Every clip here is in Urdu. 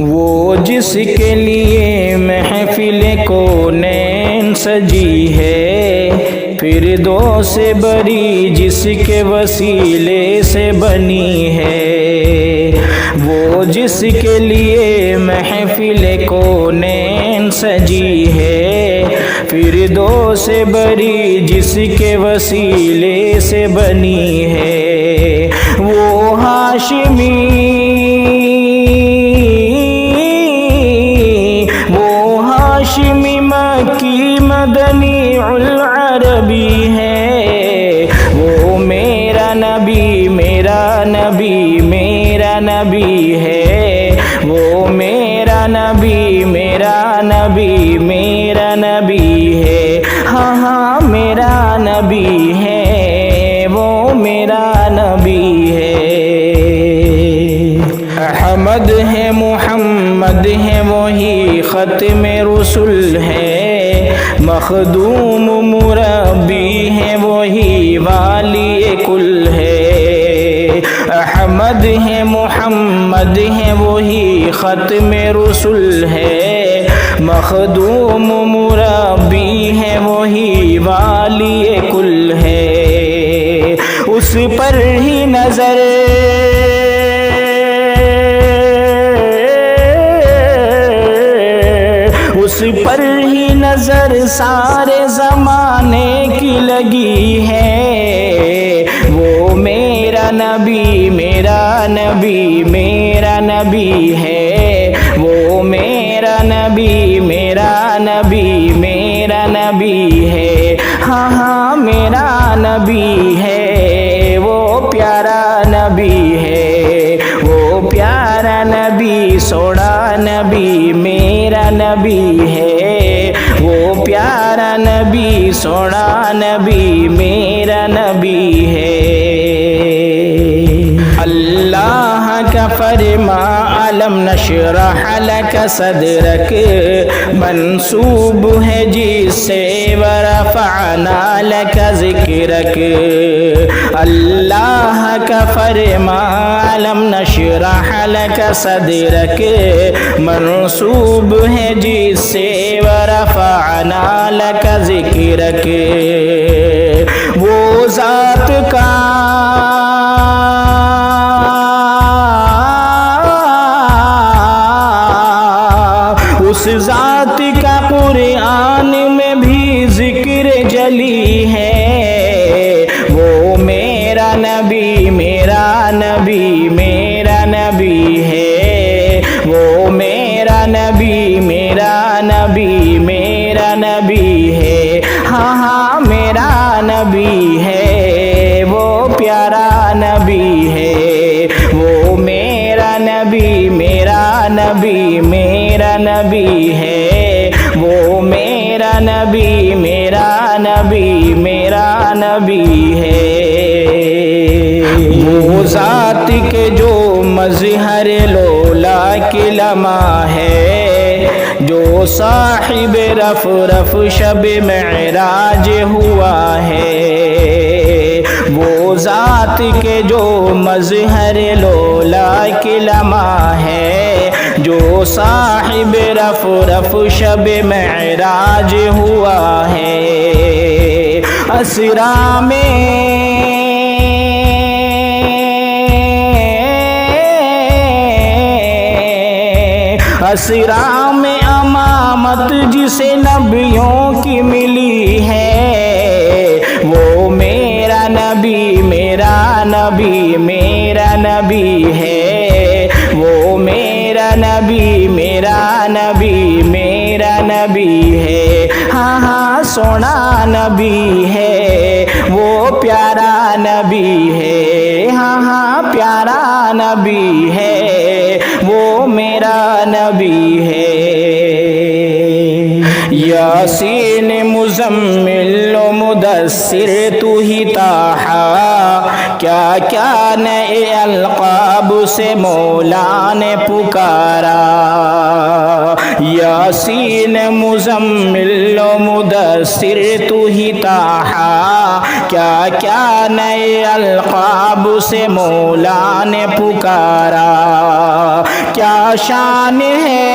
وہ جس کے لیے محفل کونین سجی ہے، فردوس بری جس کے وسیلے سے بنی ہے۔ وہ جس کے لیے محفل کونین سجی ہے، فردوس بری جس کے وسیلے سے بنی ہے۔ وہ ہاشمی مکی مدنی العربی ہے۔ وہ میرا نبی میرا نبی میرا نبی ہے۔ وہ میرا نبی میرا نبی میرا نبی ہے۔ ہاں ہاں میرا نبی ہے، وہ میرا نبی ہے۔ احمد ہے محمد ہے وہی ختم رسول ہے، مخدوم مربی ہے وہی والی کل ہے۔ احمد ہے محمد ہے وہی ختم رسول ہے، مخدوم مربی ہے وہی والی کل ہے۔ اس پر ہی نظر اس پر ہی نظر سارے زمانے کی لگی ہے۔ وہ میرا نبی میرا نبی میرا نبی ہے۔ وہ میرا نبی میرا نبی میرا نبی ہے۔ ہاں ہاں میرا نبی ہے، وہ پیارا نبی ہے۔ وہ پیارا نبی سوڑا نبی میرا نبی ہے۔ وہ پیارا نبی سوڑا نبی میرا نبی ہے۔ اللہ کا فرما علم نشرح لک صدرک منسوب ہے جس سے ورفعنا لک ذکرک۔ اللہ کا فرما علم نشرح لک صدرک منسوب ہے جس سے ورفعنا لک ذکرک۔ وہ ذات کا اس ذات کا قرآن میں بھی ذکر جلی ہے۔ وہ میرا نبی میرا نبی میرا نبی ہے۔ وہ میرا نبی میرا نبی میرا نبی ہے۔ ہاں ہاں میرا نبی ہے، وہ پیارا نبی ہے۔ وہ میرا نبی میرا نبی میرا نبی ہے۔ وہ میرا نبی میرا نبی میرا نبی ہے۔ وہ ذات کے جو مظہر لولا کی لمحہ ہے، جو صاحب رف رف شب معراج ہوا ہے۔ وہ ذات کے جو مظہر لولا کی لمحہ ہے، جو صاحب رف رف شب معراج ہوا ہے۔ اسرا میں امامت جسے نبیوں کی ملی ہے۔ وہ میرا نبی میرا نبی میرا نبی ہے۔ وہ میرا نبی میرا نبی میرا نبی ہے۔ ہاں ہاں سونا نبی ہے، وہ پیارا نبی ہے۔ ہاں ہاں پیارا نبی ہے، وہ میرا نبی ہے۔ یاسین مزمل و مدثر تو ہی طٰہٰ، کیا کیا نئے القاب سے مولا نے پکارا۔ یا یاسین مزمل و مدثر تو ہی طٰہٰ کیا کیا نئے القاب سے مولا نے پکارا کیا شان ہے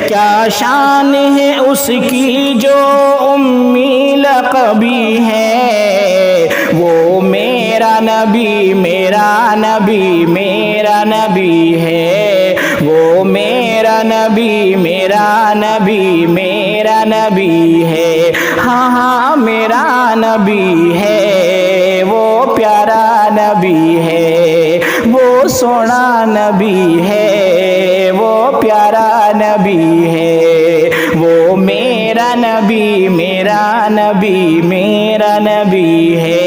کیا شان ہے اس کی جو امی لقبی ہے وہ میرا نبی میرا نبی میرا نبی ہے وہ میرا نبی میرا نبی میرا نبی ہے ہاں ہاں میرا نبی ہے وہ پیارا نبی ہے وہ سونا نبی ہے وہ پیارا نبی ہے وہ میرا نبی میرا نبی میرا نبی ہے